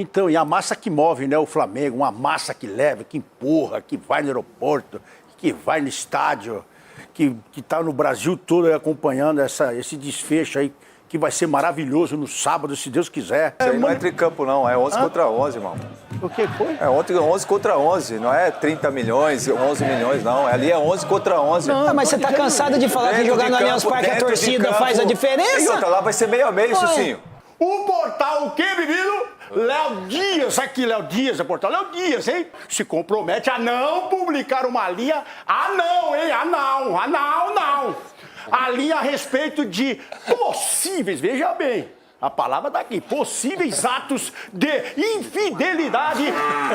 Então, e a massa que move, né, o Flamengo, uma massa que leva, que empurra, que vai no aeroporto, que vai no estádio, que está no Brasil todo acompanhando esse desfecho aí, que vai ser maravilhoso no sábado, se Deus quiser. Isso aí não é tricampo, não. É 11 contra 11, irmão. O que foi? É 11 contra 11. Não é 30 milhões, 11 milhões, não. Ali é 11 contra 11. Não, mas você tá cansado de falar que jogar no Allianz Parque a torcida faz a diferença? E outra, lá vai ser meio a meio, Cicinho. O portal o quê, menino? Léo Dias, aqui, Léo Dias, é portal Léo Dias, hein? Se compromete a não publicar uma linha. Ah, não, hein? Não. A linha a respeito de possíveis, veja bem, a palavra daqui, possíveis atos de infidelidade.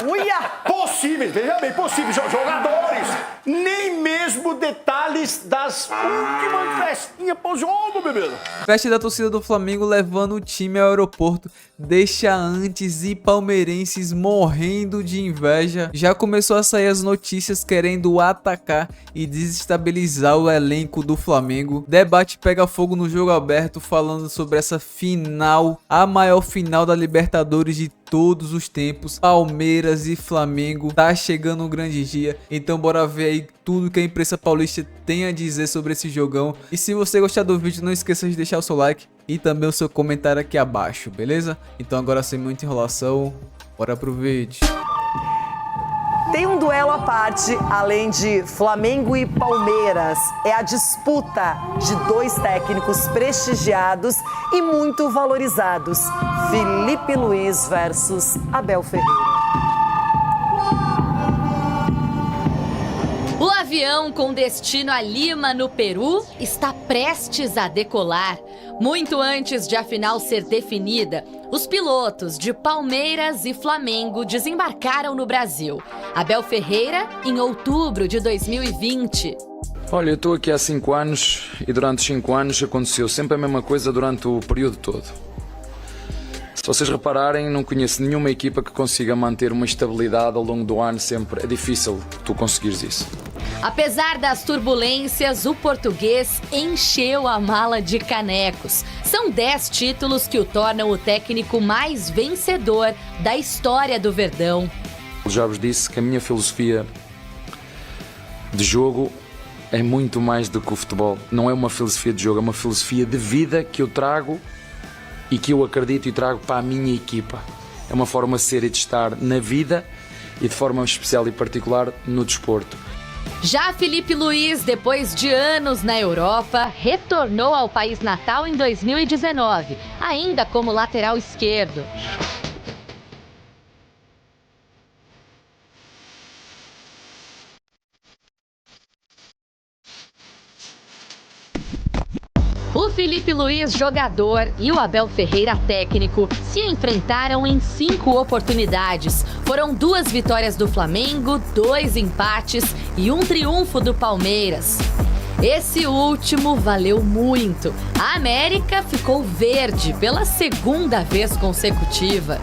Uia! Possíveis, veja bem, possíveis jogadores. Nem mesmo detalhes das últimas festinhas pós-jogo, bebê. Festa da torcida do Flamengo levando o time ao aeroporto deixa antes e palmeirenses morrendo de inveja. Já começou a sair as notícias querendo atacar e desestabilizar o elenco do Flamengo. Debate pega fogo no jogo aberto falando sobre essa final, a maior final da Libertadores de todos os tempos. Palmeiras e Flamengo, tá chegando um grande dia, então bora ver aí tudo que a imprensa paulista tem a dizer sobre esse jogão. E se você gostar do vídeo, não esqueça de deixar o seu like e também o seu comentário aqui abaixo, beleza? Então agora, sem muita enrolação, bora pro vídeo. Tem um duelo à parte, além de Flamengo e Palmeiras. É a disputa de dois técnicos prestigiados e muito valorizados. Felipe Luiz versus Abel Ferreira. O avião com destino a Lima, no Peru, está prestes a decolar. Muito antes de a final ser definida, os pilotos de Palmeiras e Flamengo desembarcaram no Brasil. Abel Ferreira, em outubro de 2020. Olha, eu estou aqui há 5 anos e durante 5 anos aconteceu sempre a mesma coisa durante o período todo. Se vocês repararem, não conheço nenhuma equipa que consiga manter uma estabilidade ao longo do ano sempre. É difícil tu conseguires isso. Apesar das turbulências, o português encheu a mala de canecos. São 10 títulos que o tornam o técnico mais vencedor da história do Verdão. Eu já vos disse que a minha filosofia de jogo é muito mais do que o futebol. Não é uma filosofia de jogo, é uma filosofia de vida que eu trago e que eu acredito e trago para a minha equipa. É uma forma de ser e de estar na vida e de forma especial e particular no desporto. Já Felipe Luiz, depois de anos na Europa, retornou ao país natal em 2019, ainda como lateral esquerdo. O Felipe Luiz, jogador, e o Abel Ferreira, técnico, se enfrentaram em 5 oportunidades. Foram 2 vitórias do Flamengo, 2 empates e 1 triunfo do Palmeiras. Esse último valeu muito. A América ficou verde pela 2ª vez consecutiva.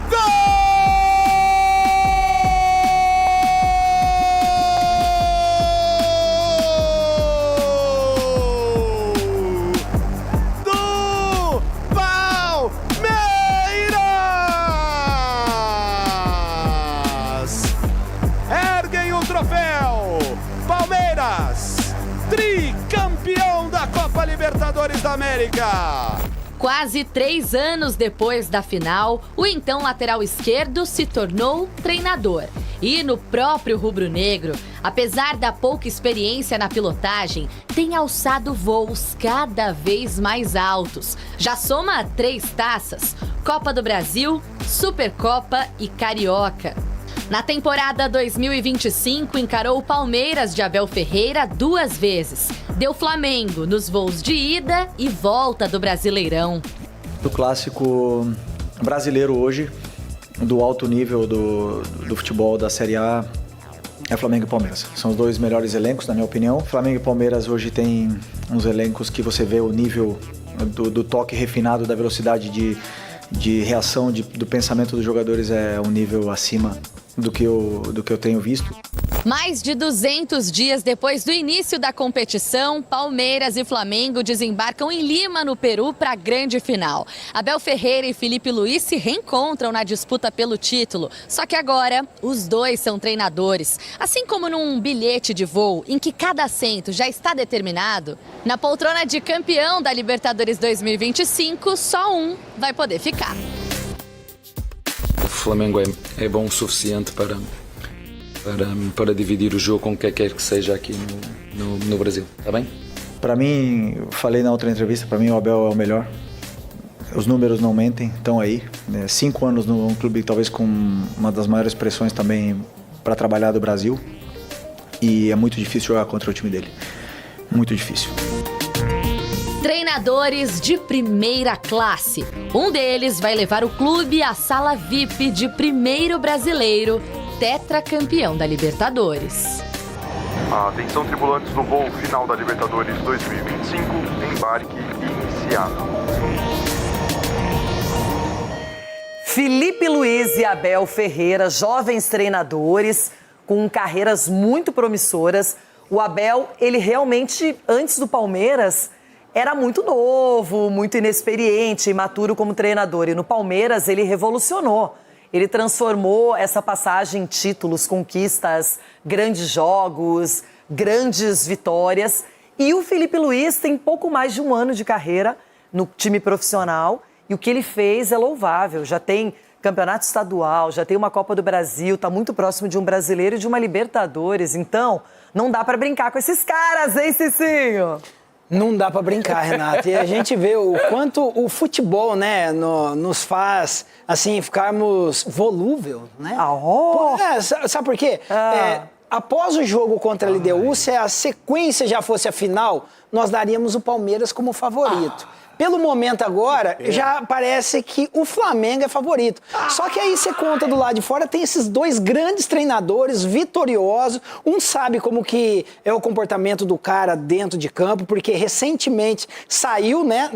Palmeiras, tricampeão da Copa Libertadores da América. Quase 3 anos depois da final, o então lateral esquerdo se tornou treinador. E no próprio rubro-negro, apesar da pouca experiência na pilotagem, tem alçado voos cada vez mais altos. Já soma 3 taças: Copa do Brasil, Supercopa e Carioca. Na temporada 2025, encarou o Palmeiras de Abel Ferreira 2 vezes. Deu Flamengo nos voos de ida e volta do Brasileirão. O clássico brasileiro hoje, do alto nível do futebol da Série A, é Flamengo e Palmeiras. São os 2 melhores elencos, na minha opinião. Flamengo e Palmeiras hoje tem uns elencos que você vê o nível do toque refinado, da velocidade de reação, do pensamento dos jogadores é um nível acima do que eu tenho visto. Mais de 200 dias depois do início da competição, Palmeiras e Flamengo desembarcam em Lima, no Peru, para a grande final. Abel Ferreira e Felipe Luiz se reencontram na disputa pelo título. Só que agora, os dois são treinadores. Assim como num bilhete de voo, em que cada assento já está determinado, na poltrona de campeão da Libertadores 2025, só um vai poder ficar. O Flamengo é bom o suficiente para dividir o jogo com quem quer que seja aqui no Brasil, tá bem? Para mim, eu falei na outra entrevista, para mim o Abel é o melhor. Os números não mentem, estão aí. 5 anos num clube talvez com uma das maiores pressões também para trabalhar do Brasil. E é muito difícil jogar contra o time dele. Muito difícil. Treinadores de primeira classe. Um deles vai levar o clube à sala VIP de primeiro brasileiro, tetracampeão da Libertadores. Atenção, tripulantes do voo final da Libertadores 2025, embarque iniciado. Felipe Luiz e Abel Ferreira, jovens treinadores com carreiras muito promissoras. O Abel, ele realmente, antes do Palmeiras, era muito novo, muito inexperiente, imaturo como treinador. E no Palmeiras ele revolucionou. Ele transformou essa passagem em títulos, conquistas, grandes jogos, grandes vitórias. E o Felipe Luiz tem pouco mais de 1 ano de carreira no time profissional. E o que ele fez é louvável. Já tem campeonato estadual, já tem uma Copa do Brasil, está muito próximo de um brasileiro e de uma Libertadores. Então, não dá para brincar com esses caras, hein, Cicinho? Não dá pra brincar, Renato. E a gente vê o quanto o futebol, né, nos faz, assim, ficarmos volúvel, né? Sabe por quê? Após o jogo contra a LDU, se a sequência já fosse a final, nós daríamos o Palmeiras como favorito. Pelo momento agora, já parece que o Flamengo é favorito. Só que aí você conta do lado de fora, tem esses dois grandes treinadores vitoriosos. Um sabe como que é o comportamento do cara dentro de campo, porque recentemente saiu, né,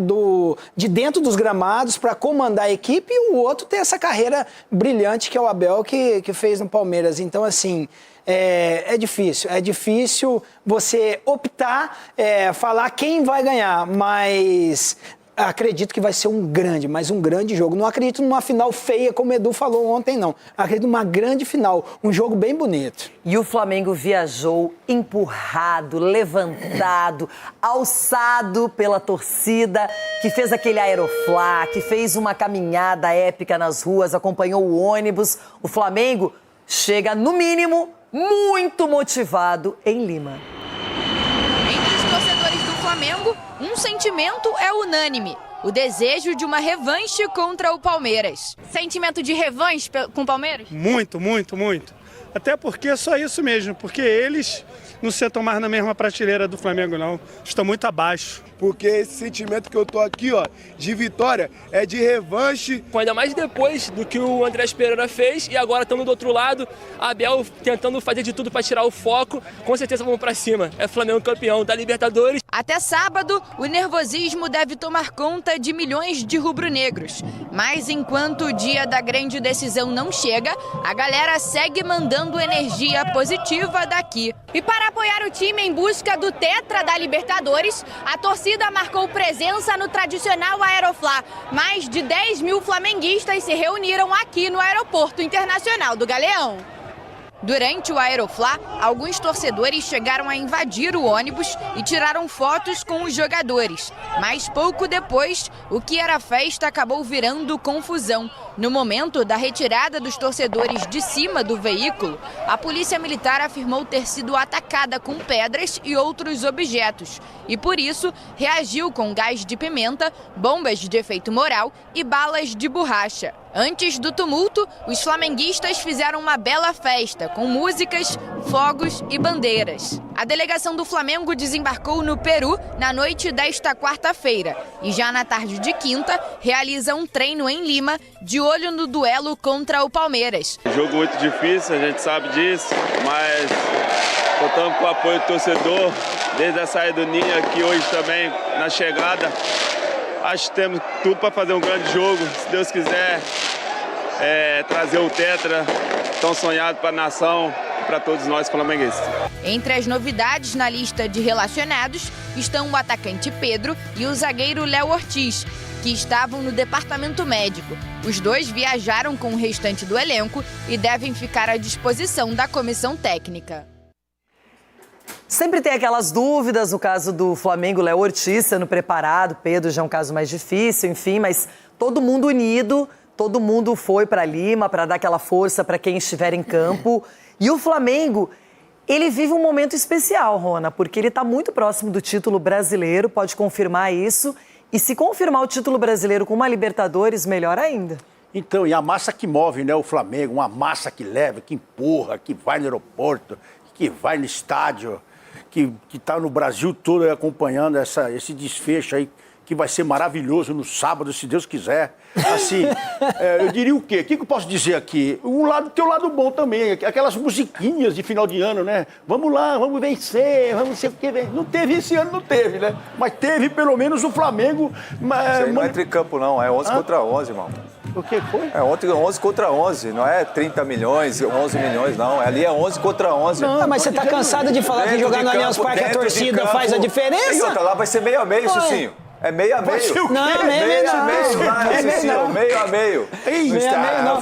de dentro dos gramados para comandar a equipe, e o outro tem essa carreira brilhante que é o Abel que fez no Palmeiras. Então, assim... É difícil você optar, falar quem vai ganhar, mas acredito que vai ser um grande jogo. Não acredito numa final feia, como o Edu falou ontem, não. Acredito numa grande final, um jogo bem bonito. E o Flamengo viajou empurrado, levantado, alçado pela torcida, que fez aquele aeroflá, que fez uma caminhada épica nas ruas, acompanhou o ônibus. O Flamengo chega, no mínimo, muito motivado em Lima. Entre os torcedores do Flamengo, um sentimento é unânime: o desejo de uma revanche contra o Palmeiras. Sentimento de revanche com o Palmeiras? Muito. Até porque é só isso mesmo, porque eles não sentam mais na mesma prateleira do Flamengo, não. Estão muito abaixo. Porque esse sentimento que eu tô aqui, ó, de vitória, é de revanche. Ainda mais depois do que o Andrés Pereira fez, e agora estamos do outro lado, Abel tentando fazer de tudo para tirar o foco. Com certeza vamos para cima. É Flamengo campeão da Libertadores. Até sábado, o nervosismo deve tomar conta de milhões de rubro-negros. Mas enquanto o dia da grande decisão não chega, a galera segue mandando energia positiva daqui. E para apoiar o time em busca do tetra da Libertadores, a torcida marcou presença no tradicional Aeroflá. Mais de 10 mil flamenguistas se reuniram aqui no Aeroporto Internacional do Galeão. Durante o Aeroflá, alguns torcedores chegaram a invadir o ônibus e tiraram fotos com os jogadores. Mas pouco depois, o que era festa acabou virando confusão. No momento da retirada dos torcedores de cima do veículo, a polícia militar afirmou ter sido atacada com pedras e outros objetos. E por isso, reagiu com gás de pimenta, bombas de efeito moral e balas de borracha. Antes do tumulto, os flamenguistas fizeram uma bela festa, com músicas, fogos e bandeiras. A delegação do Flamengo desembarcou no Peru na noite desta quarta-feira e já na tarde de quinta realiza um treino em Lima, de olho no duelo contra o Palmeiras. Jogo muito difícil, a gente sabe disso, mas contamos com o apoio do torcedor, desde a saída do Ninho aqui hoje também na chegada. Acho que temos tudo para fazer um grande jogo, se Deus quiser, trazer o tetra tão sonhado para a nação. para todos nós flamenguistas. Entre as novidades na lista de relacionados estão o atacante Pedro e o zagueiro Léo Ortiz, que estavam no departamento médico. Os dois viajaram com o restante do elenco e devem ficar à disposição da comissão técnica. Sempre tem aquelas dúvidas, no caso do Flamengo, Léo Ortiz sendo preparado, Pedro já é um caso mais difícil, enfim, mas todo mundo unido, todo mundo foi para Lima para dar aquela força para quem estiver em campo. E o Flamengo, ele vive um momento especial, Rona, porque ele está muito próximo do título brasileiro, pode confirmar isso. E se confirmar o título brasileiro com uma Libertadores, melhor ainda. Então, e a massa que move, né, o Flamengo, uma massa que leva, que empurra, que vai no aeroporto, que vai no estádio, que está no Brasil todo acompanhando esse desfecho aí, que vai ser maravilhoso no sábado, se Deus quiser. Assim, eu diria o quê? O que eu posso dizer aqui? Tem o lado bom também, aquelas musiquinhas de final de ano, né? Vamos lá, vamos vencer, vamos ser o que vem. Não teve esse ano, não teve, né? Mas teve pelo menos o Flamengo. Isso aí não é tricampo, não, é 11 contra 11, irmão. O que foi? É 11 contra 11, não é 30 milhões, 11 milhões, não. Ali é 11 contra 11. Não, mas você tá cansado de falar que jogar no Allianz Parque a torcida faz a diferença? E outra, lá vai ser meio a meio, Cicinho. É meio a meio. Não, meio a meio. Meio a meio.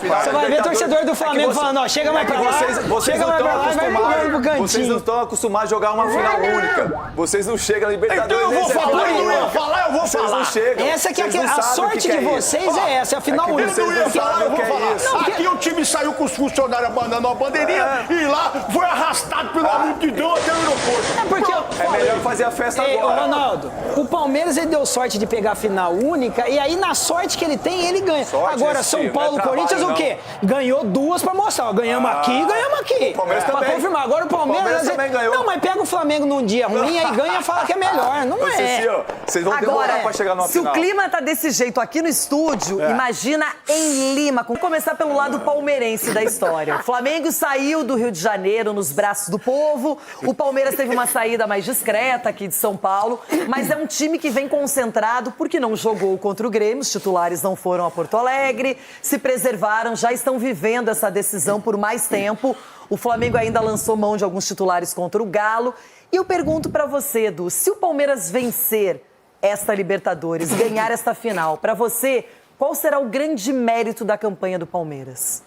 Você vai ver torcedor do Flamengo falando, ó, chega mais pra lá, chega mais pra lá e vai jogando pro cantinho. Vocês não estão acostumados a jogar uma final única. Vocês não chegam na Libertadores. Então eu vou falar, eu vou falar. Vocês não chegam. Essa que é a sorte de vocês, é essa, é a final única. Eu não ia falar, eu vou falar. Aqui o time saiu com os funcionários abandonando a bandeirinha e lá foi arrastado pela multidão até o aeroporto. É porque é melhor fazer a festa agora. Ronaldo, o Palmeiras ele deu sorte de pegar a final única e aí na sorte que ele tem, ele ganha. Agora, São Paulo, Corinthians, o quê? Ganhou duas pra mostrar. Ganhamos aqui, ganhamos aqui. O Palmeiras também. Pra confirmar. Agora o Palmeiras também ganhou. Não, mas pega o Flamengo num dia ruim, aí ganha e fala que é melhor. Não é. Vocês vão demorar pra chegar numa final. Se o clima tá desse jeito aqui no estúdio, imagina em Lima. Vamos começar pelo lado palmeirense da história. O Flamengo saiu do Rio de Janeiro nos braços do povo. O Palmeiras teve uma saída mais discreta aqui de São Paulo. Mas é um time que vem concentrado porque não jogou contra o Grêmio. Os titulares não foram a Porto Alegre. Se preservaram, já estão vivendo essa decisão por mais tempo. O Flamengo ainda lançou mão de alguns titulares contra o Galo. E eu pergunto pra você, Edu, se o Palmeiras vencer esta Libertadores, ganhar esta final, pra você, qual será o grande mérito da campanha do Palmeiras?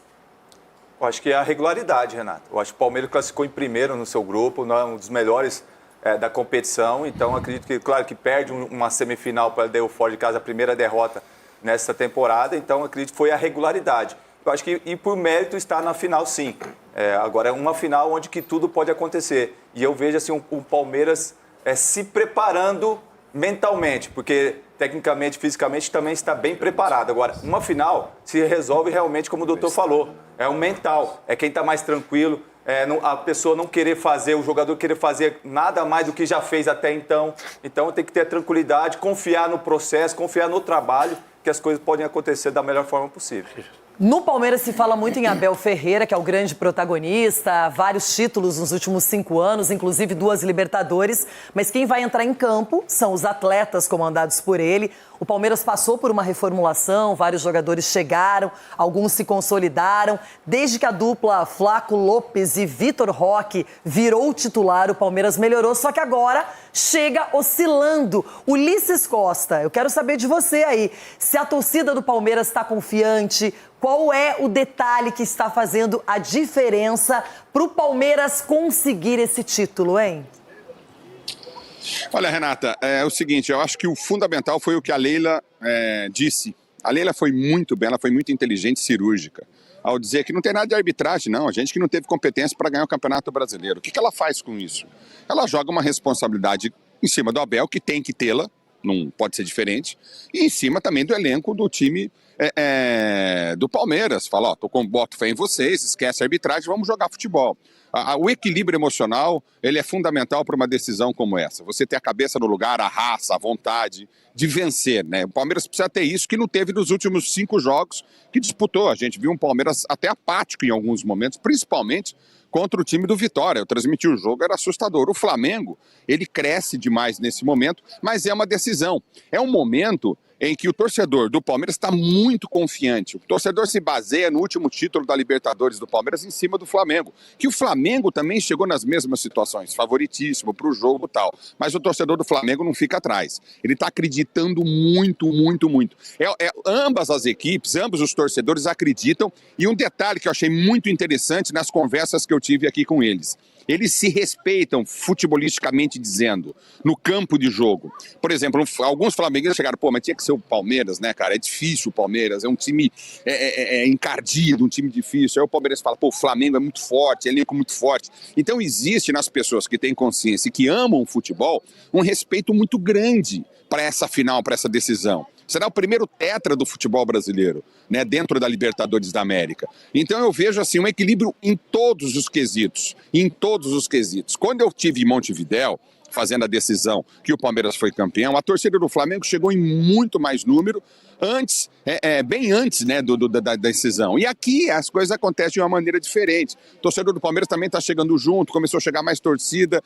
Eu acho que é a regularidade, Renato. Eu acho que o Palmeiras classificou em primeiro no seu grupo, não é um dos melhores da competição. Então, acredito que, claro, que perde uma semifinal para o fora de casa, a primeira derrota nessa temporada. Então, acredito que foi a regularidade. Eu acho que, e por mérito, está na final, sim. Agora, é uma final onde que tudo pode acontecer. E eu vejo, assim, o Palmeiras se preparando mentalmente, porque tecnicamente, fisicamente, também está bem preparado. Agora, uma final se resolve realmente, como o doutor falou, é o mental, é quem está mais tranquilo, a pessoa não querer fazer, o jogador querer fazer nada mais do que já fez até então. Então, tem que ter tranquilidade, confiar no processo, confiar no trabalho, que as coisas podem acontecer da melhor forma possível. No Palmeiras se fala muito em Abel Ferreira, que é o grande protagonista, vários títulos nos últimos 5 anos, inclusive 2 Libertadores, mas quem vai entrar em campo são os atletas comandados por ele. O Palmeiras passou por uma reformulação, vários jogadores chegaram, alguns se consolidaram. Desde que a dupla Flaco Lopes e Vitor Roque virou titular, o Palmeiras melhorou, só que agora chega oscilando. Ulisses Costa, eu quero saber de você aí, se a torcida do Palmeiras está confiante, qual é o detalhe que está fazendo a diferença para o Palmeiras conseguir esse título, hein? Olha, Renata, é o seguinte, eu acho que o fundamental foi o que a Leila disse. A Leila foi muito bem, ela foi muito inteligente, cirúrgica, ao dizer que não tem nada de arbitragem, não. A gente que não teve competência para ganhar o Campeonato Brasileiro. O que ela faz com isso? Ela joga uma responsabilidade em cima do Abel, que tem que tê-la, não pode ser diferente, e em cima também do elenco do time do Palmeiras. Fala, boto fé em vocês, esquece a arbitragem, vamos jogar futebol. O equilíbrio emocional, ele é fundamental para uma decisão como essa. Você ter a cabeça no lugar, a raça, a vontade de vencer, né? O Palmeiras precisa ter isso, que não teve nos últimos 5 jogos que disputou. A gente viu um Palmeiras até apático em alguns momentos, principalmente contra o time do Vitória. Eu transmiti o jogo, era assustador. O Flamengo, ele cresce demais nesse momento, mas é uma decisão. É um momento em que o torcedor do Palmeiras está muito confiante. O torcedor se baseia no último título da Libertadores do Palmeiras em cima do Flamengo. Que o Flamengo também chegou nas mesmas situações, favoritíssimo para o jogo e tal. Mas o torcedor do Flamengo não fica atrás. Ele está acreditando muito, muito, muito. Ambas as equipes, ambos os torcedores acreditam. E um detalhe que eu achei muito interessante nas conversas que eu tive aqui com eles. Eles se respeitam futebolisticamente dizendo, no campo de jogo. Por exemplo, alguns flamenguistas chegaram, mas tinha que ser o Palmeiras, né, cara? É difícil o Palmeiras, é um time encardido, um time difícil. Aí o Palmeiras fala, o Flamengo é muito forte, é elenco muito forte. Então existe nas pessoas que têm consciência e que amam o futebol um respeito muito grande para essa final, para essa decisão. Será o primeiro tetra do futebol brasileiro, né, dentro da Libertadores da América. Então eu vejo assim um equilíbrio em todos os quesitos, Quando eu estive em Montevidéu, fazendo a decisão que o Palmeiras foi campeão, a torcida do Flamengo chegou em muito mais número, bem antes, né, da decisão. E aqui as coisas acontecem de uma maneira diferente. O torcedor do Palmeiras também está chegando junto, começou a chegar mais torcida.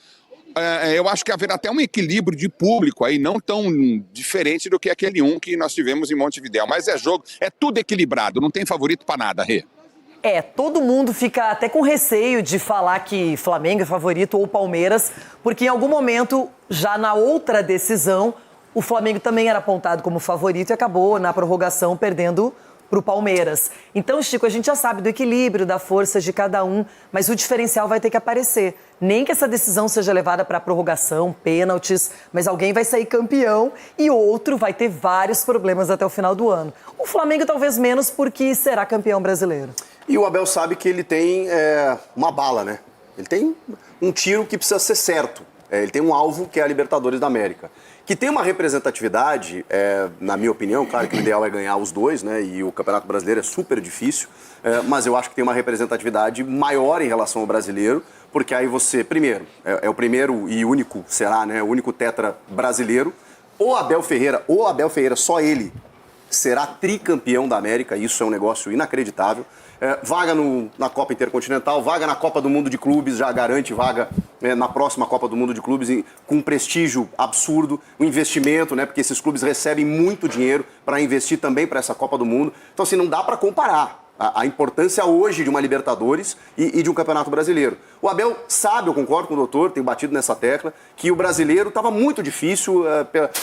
Eu acho que haverá até um equilíbrio de público aí, não tão diferente do que aquele que nós tivemos em Montevidéu. Mas é tudo equilibrado, não tem favorito para nada, Rê. Todo mundo fica até com receio de falar que Flamengo é favorito ou Palmeiras, porque em algum momento, já na outra decisão, o Flamengo também era apontado como favorito e acabou na prorrogação perdendo para o Palmeiras. Então, Chico, a gente já sabe do equilíbrio, da força de cada um, mas o diferencial vai ter que aparecer. Nem que essa decisão seja levada para prorrogação, pênaltis, mas alguém vai sair campeão e outro vai ter vários problemas até o final do ano. O Flamengo talvez menos porque será campeão brasileiro. E o Abel sabe que ele tem uma bala, né? Ele tem um tiro que precisa ser certo. Ele tem um alvo que é a Libertadores da América. Que tem uma representatividade, na minha opinião, claro que o ideal é ganhar os dois, né? E o Campeonato Brasileiro é super difícil, mas eu acho que tem uma representatividade maior em relação ao brasileiro, porque aí você, primeiro, é o primeiro e único, será, né? O único tetra brasileiro. Ou Abel Ferreira, só ele, será tricampeão da América, isso é um negócio inacreditável. Vaga na Copa Intercontinental, vaga na Copa do Mundo de Clubes, já garante vaga na próxima Copa do Mundo de Clubes com um prestígio absurdo, um investimento, né, porque esses clubes recebem muito dinheiro para investir também para essa Copa do Mundo. Então, assim, não dá para comparar a importância hoje de uma Libertadores e de um Campeonato Brasileiro. O Abel sabe, eu concordo com o doutor, tenho batido nessa tecla, que o brasileiro estava muito difícil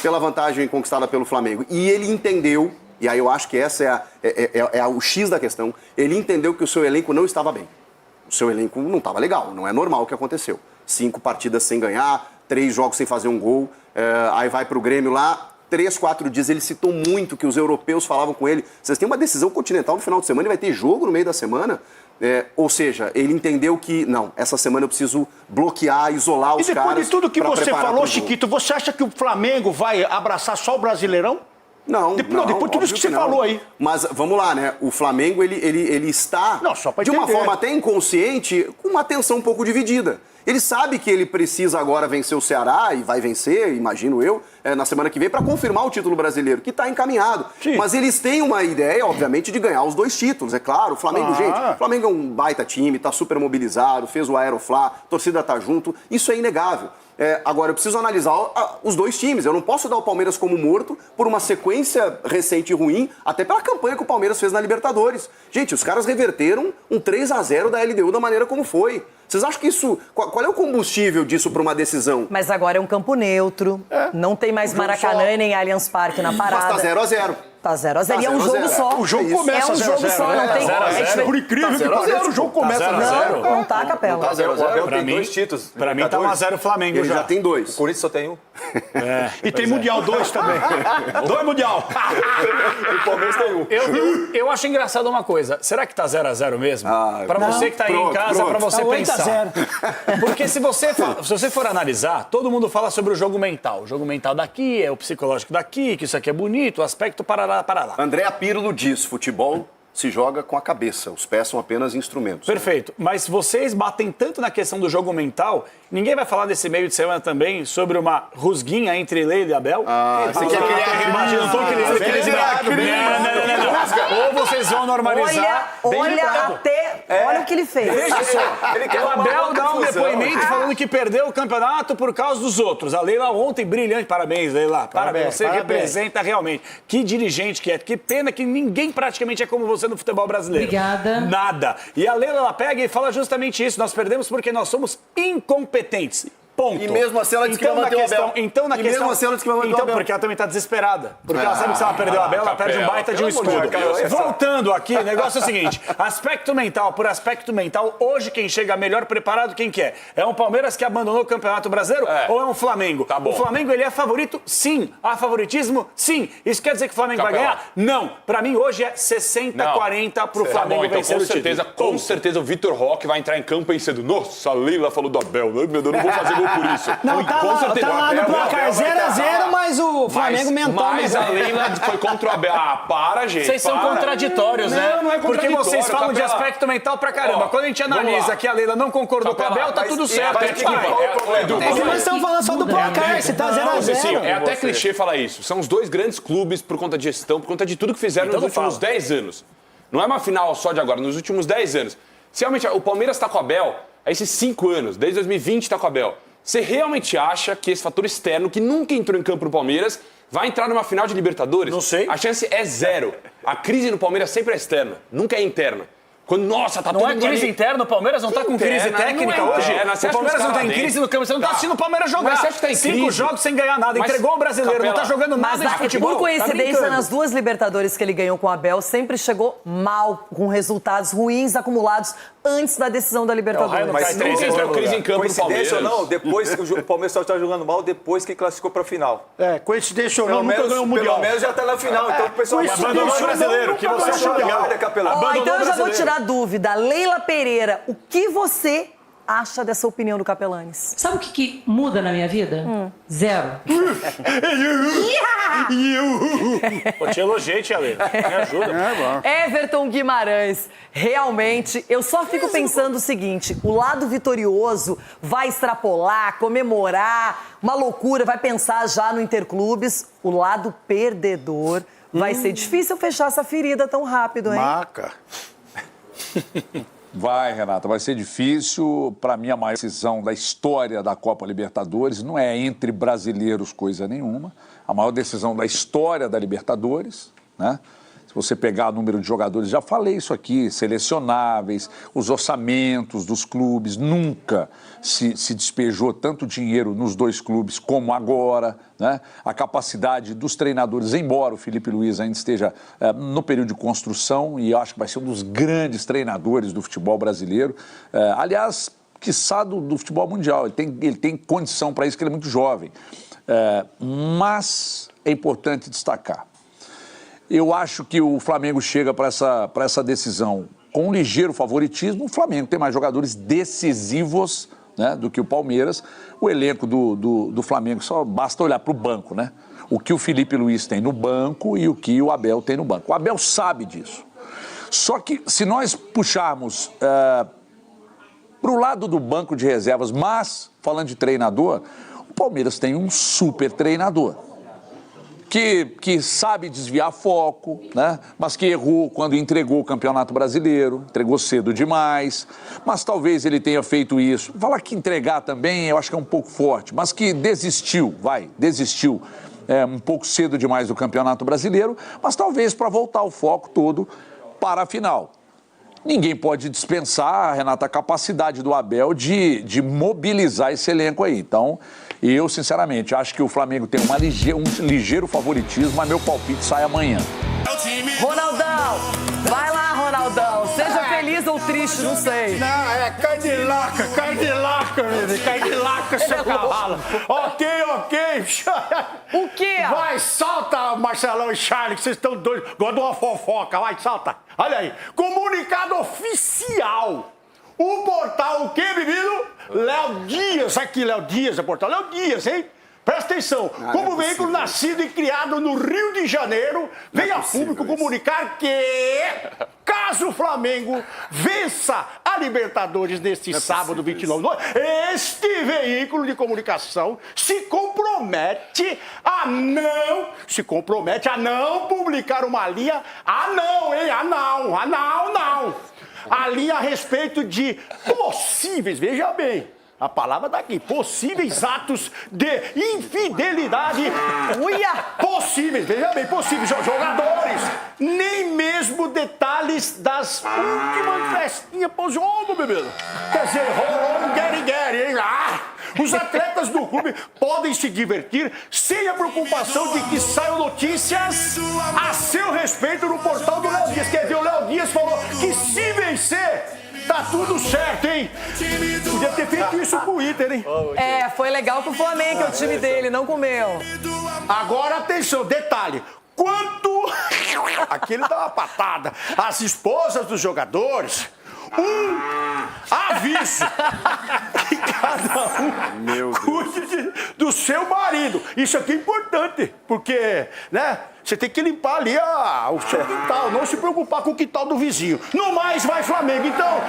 pela vantagem conquistada pelo Flamengo. E ele entendeu. E aí eu acho que essa é o X da questão. Ele entendeu que o seu elenco não estava bem. O seu elenco não estava legal, não é normal o que aconteceu. 5 partidas sem ganhar, 3 jogos sem fazer um gol, aí vai para o Grêmio lá, 3, 4 dias. Ele citou muito que os europeus falavam com ele. Vocês têm uma decisão continental no final de semana e vai ter jogo no meio da semana. Ou seja, ele entendeu que, não, essa semana eu preciso bloquear, isolar os caras. E depois de tudo que você falou, Chiquito, você acha que o Flamengo vai abraçar só o Brasileirão? Não, depois de tudo isso que você falou aí. Mas vamos lá, né? O Flamengo, ele está, de uma forma até inconsciente, com uma atenção um pouco dividida. Ele sabe que ele precisa agora vencer o Ceará, e vai vencer, imagino eu, na semana que vem, para confirmar o título brasileiro, que está encaminhado. Sim. Mas eles têm uma ideia, obviamente, de ganhar os 2 títulos, é claro. O Flamengo, gente, o Flamengo é um baita time, está super mobilizado, fez o Aeroflá, a torcida está junto, isso é inegável. Agora, eu preciso analisar os 2 times. Eu não posso dar o Palmeiras como morto por uma sequência recente e ruim, até pela campanha que o Palmeiras fez na Libertadores. Gente, os caras reverteram um 3-0 da LDU da maneira como foi. Vocês acham que isso... Qual é o combustível disso para uma decisão? Mas agora é um campo neutro, não tem mais Maracanã nem Allianz Parque na parada. Mas tá 0-0. Tá 0-0 e é um jogo só. O jogo começa 0-0. É um jogo só, não tem... 0-0. Por incrível que pareça, o jogo começa 0-0. Não tá, Capela. Tá 0-0, tem 2 títulos. Pra mim tá 1-0 Flamengo já. Ele já tem 2. O Corinthians só tem 1. E tem Mundial 2 também. 2 Mundial. O Palmeiras tem 1. Eu acho engraçado uma coisa. Será que tá 0-0 mesmo? Pra você que tá aí em casa, pra você pensar. Porque se você for analisar, todo mundo fala sobre o jogo mental. O jogo mental daqui, é o psicológico daqui, que isso aqui é bonito, o aspecto parará. André Pirlo diz, futebol se joga com a cabeça, os pés são apenas instrumentos. Perfeito, mas vocês batem tanto na questão do jogo mental, ninguém vai falar desse meio de semana também sobre uma rusguinha entre Leila e Abel? Você quer criar imagem? Não tô criando. Ou vocês vão normalizar. Olha, Olha o que ele fez. Veja só, o Abel dá um depoimento falando que perdeu o campeonato por causa dos outros. A Leila ontem, brilhante, parabéns, Leila. Parabéns, você representa realmente. Que dirigente que é. Que pena que ninguém praticamente é como você no futebol brasileiro. Obrigada. Nada. E a Leila, ela pega e fala justamente isso. Nós perdemos porque nós somos incompetentes. Ponto. E mesmo assim ela disse que vai manter o Abel. Então, na E questão, mesmo assim ela disse que vai manter o Abel. porque ela também está desesperada. Porque ela sabe que se ela perder o Abel, ela perde um baita de um escudo. Voltando aqui, o negócio é o seguinte. Aspecto mental por aspecto mental, hoje quem chega melhor preparado, quem que é? É um Palmeiras que abandonou o Campeonato Brasileiro ou é um Flamengo? Tá bom. O Flamengo, ele é favorito? Sim. Há favoritismo? Sim. Isso quer dizer que o Flamengo vai ganhar? Não. Pra mim, hoje é 60-40 pro Flamengo então, vencer o título. com certeza o Vitor Roque vai entrar em campo pensando, nossa, a Leila falou do Abel, meu Deus, eu não vou fazer gol por isso. Não, tá lá no placar 0-0, mas o Flamengo mentou. Mas a Leila foi contra o Abel. Ah, para, gente. Vocês são contraditórios, né? Não é porque contraditório. vocês falam de Capela. aspecto mental pra caramba. Quando a gente analisa que a Leila não concordou com o Abel, tá tudo certo. Nós estamos falando só do placar, se tá 0-0. É até clichê falar isso. São os dois grandes clubes por conta de gestão, por conta de tudo que fizeram nos últimos 10 anos. Não é uma final só de agora, nos últimos 10 anos. Se realmente o Palmeiras tá com o Abel há esses 5 anos, desde 2020 tá com o Abel. Você realmente acha que esse fator externo, que nunca entrou em campo no Palmeiras, vai entrar numa final de Libertadores? Não sei. A chance é 0. A crise no Palmeiras sempre é externa, nunca é interna. Quando, nossa, tá não todo é mundo crise ali. interna, o Palmeiras não tá com crise técnica hoje. O Palmeiras não tá em crise no campo, você não tá assistindo o Palmeiras jogar. Mas você acha que tá em 5 crise? jogos sem ganhar nada, entregou o brasileiro, não tá jogando nada de futebol. Por coincidência, tá nas 2 Libertadores que ele ganhou com o Abel, sempre chegou mal, com resultados ruins acumulados antes da decisão da Libertadores. Mas não tem crise em campo no coincidência Palmeiras. ou não, depois que o Palmeiras só está jogando mal depois que classificou para a final. Coincidência ou não, nunca ganhou o Mundial. Pelo menos já está na final, então o pessoal abandonou o brasileiro, que você achou legal. Então eu já vou tirar dúvida. Leila Pereira, o que você acha dessa opinião do Capelanes? Sabe o que muda na minha vida? 0. Pô, te elogiei, tia Leila. Me ajuda. Everton Guimarães, realmente, eu só fico pensando o seguinte, o lado vitorioso vai extrapolar, comemorar, uma loucura, vai pensar já no Interclubes, o lado perdedor vai ser difícil fechar essa ferida tão rápido, hein? Maca. Vai, Renata, vai ser difícil. Para mim, a maior decisão da história da Copa Libertadores não é entre brasileiros coisa nenhuma. A maior decisão da história da Libertadores, né? Se você pegar o número de jogadores, já falei isso aqui, selecionáveis, os orçamentos dos clubes, nunca se despejou tanto dinheiro nos dois clubes como agora, né? A capacidade dos treinadores, embora o Felipe Luiz ainda esteja no período de construção, e eu acho que vai ser um dos grandes treinadores do futebol brasileiro, aliás, quiçá do futebol mundial, ele tem condição para isso, porque ele é muito jovem, mas é importante destacar. Eu acho que o Flamengo chega para essa decisão com um ligeiro favoritismo. O Flamengo tem mais jogadores decisivos, né, do que o Palmeiras. O elenco do Flamengo, só basta olhar para o banco, né? O que o Felipe Luiz tem no banco e o que o Abel tem no banco. O Abel sabe disso. Só que se nós puxarmos para o lado do banco de reservas, mas falando de treinador, o Palmeiras tem um super treinador. Que sabe desviar foco, né? Mas que errou quando entregou o Campeonato Brasileiro, entregou cedo demais, mas talvez ele tenha feito isso. Falar que entregar também eu acho que é um pouco forte, mas que desistiu um pouco cedo demais do Campeonato Brasileiro, mas talvez para voltar o foco todo para a final. Ninguém pode dispensar, Renata, a capacidade do Abel de mobilizar esse elenco aí. Então, eu, sinceramente, acho que o Flamengo tem um ligeiro favoritismo, mas meu palpite sai amanhã. Ronaldão, vai lá, Ronaldão. Seja feliz ou triste, não sei. Não, cai de laca, menino. Cai de laca, seu cavalo. Ok. O quê? Vai, salta, Marcelão e Charles, que vocês estão doidos. Gosto de uma fofoca, vai, salta. Olha aí, comunicado oficial. O portal, o quê, bebido? Léo Dias, aqui, Léo Dias, é portal Léo Dias, hein? Presta atenção, como veículo nascido e criado no Rio de Janeiro, vem a público comunicar que, caso o Flamengo vença a Libertadores neste sábado 29, este veículo de comunicação se compromete a não publicar uma linha, não. a linha a respeito de possíveis, veja bem, a palavra daqui, possíveis atos de infidelidade. Uia! Possíveis, veja bem, possíveis jogadores. Nem mesmo detalhes das últimas festinhas pós-jogo, bebê. Quer dizer, rolou um guerre-guerre, hein? Os atletas do clube podem se divertir sem a preocupação de que saiam notícias a seu respeito no portal do Léo Dias. Quer ver, o Léo Dias falou que se vencer, tá tudo certo, hein? Podia ter feito isso com o Inter, hein? É, foi legal com o Flamengo, que é o time dele, não com o meu. Agora, atenção, detalhe. Quanto... Aquele dá uma patada. As esposas dos jogadores... aviso que cada um cuide do seu marido. Isso aqui é importante, porque, né, você tem que limpar ali o seu quintal, não se preocupar com o quintal do vizinho. No mais, vai Flamengo, então.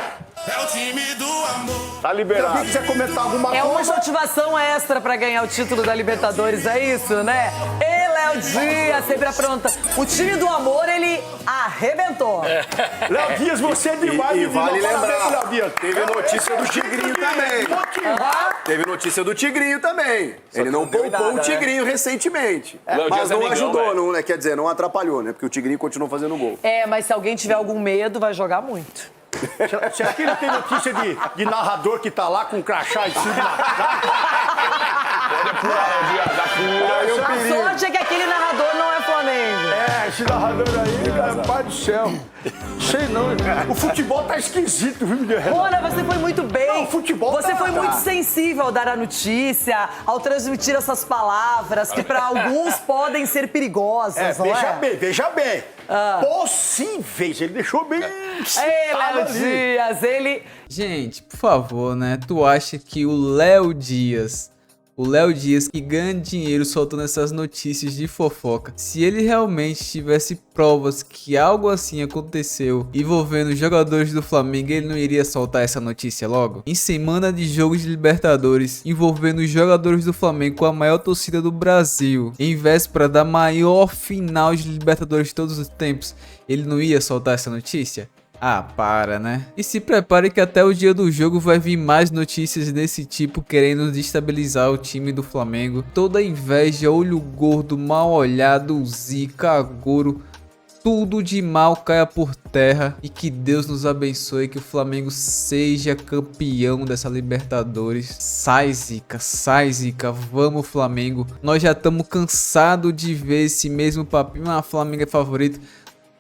É o time do amor. Tá liberado. Se alguém quiser comentar alguma coisa... É uma motivação extra pra ganhar o título da Libertadores, é isso, né? E Léo Dias, sempre apronta. O time do amor, ele arrebentou. Léo Dias, você é demais. E vale lembrar, Léo Dias. teve notícia do Tigrinho também. Teve notícia do Tigrinho também. Ele não poupou o Tigrinho recentemente. Mas não ajudou, não, né? Quer dizer, não atrapalhou, né? Porque o Tigrinho continuou fazendo gol. É, mas se alguém tiver algum medo, vai jogar muito. Será que ele tem notícia de narrador que tá lá com crachá e tudo na Pode apurar, Léo Dias, apura. A sorte é que aquele narrador não é Flamengo. É, esse narrador aí, pai do céu. Sei não, o futebol tá esquisito, viu, Renato? Rona, você foi muito bem. Não, o futebol você foi muito tá. sensível ao dar a notícia, ao transmitir essas palavras que para alguns podem ser perigosas, não é? Veja bem. Possíveis, ele deixou bem... Ei, Léo Dias, ele... Gente, por favor, né? Tu acha que o Léo Dias que ganha dinheiro soltando essas notícias de fofoca, se ele realmente tivesse provas que algo assim aconteceu envolvendo os jogadores do Flamengo, ele não iria soltar essa notícia logo? Em semana de jogos de Libertadores envolvendo os jogadores do Flamengo com a maior torcida do Brasil, em véspera da maior final de Libertadores de todos os tempos, ele não ia soltar essa notícia? Ah, para, né? E se prepare que até o dia do jogo vai vir mais notícias desse tipo querendo destabilizar o time do Flamengo. Toda inveja, olho gordo, mal olhado, zica, agouro, tudo de mal caia por terra e que Deus nos abençoe, que o Flamengo seja campeão dessa Libertadores. Sai zica, vamos Flamengo. Nós já estamos cansados de ver esse mesmo papinho, Flamengo é favorito.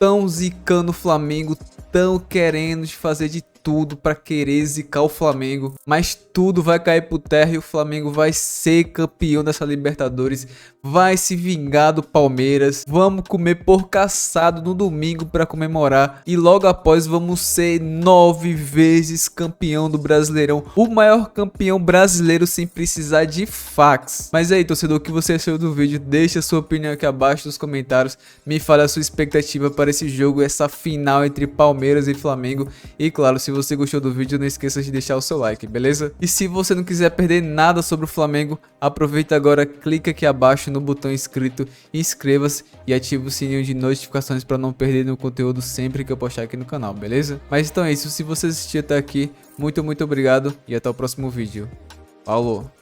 Tão zicando o Flamengo, tão querendo fazer de tudo para querer zicar o Flamengo, mas tudo vai cair por terra e o Flamengo vai ser campeão dessa Libertadores, vai se vingar do Palmeiras, vamos comer porco assado no domingo para comemorar e logo após vamos ser 9 vezes campeão do Brasileirão, o maior campeão brasileiro sem precisar de fax. Mas aí, torcedor, o que você achou do vídeo? Deixa a sua opinião aqui abaixo nos comentários, me fala a sua expectativa para esse jogo, essa final entre Palmeiras e Flamengo e claro, se você gostou do vídeo, não esqueça de deixar o seu like, beleza? E se você não quiser perder nada sobre o Flamengo, aproveita agora, clica aqui abaixo no botão inscrito, inscreva-se e ative o sininho de notificações para não perder nenhum conteúdo sempre que eu postar aqui no canal, beleza? Mas então é isso, se você assistiu até aqui, muito obrigado e até o próximo vídeo. Falou!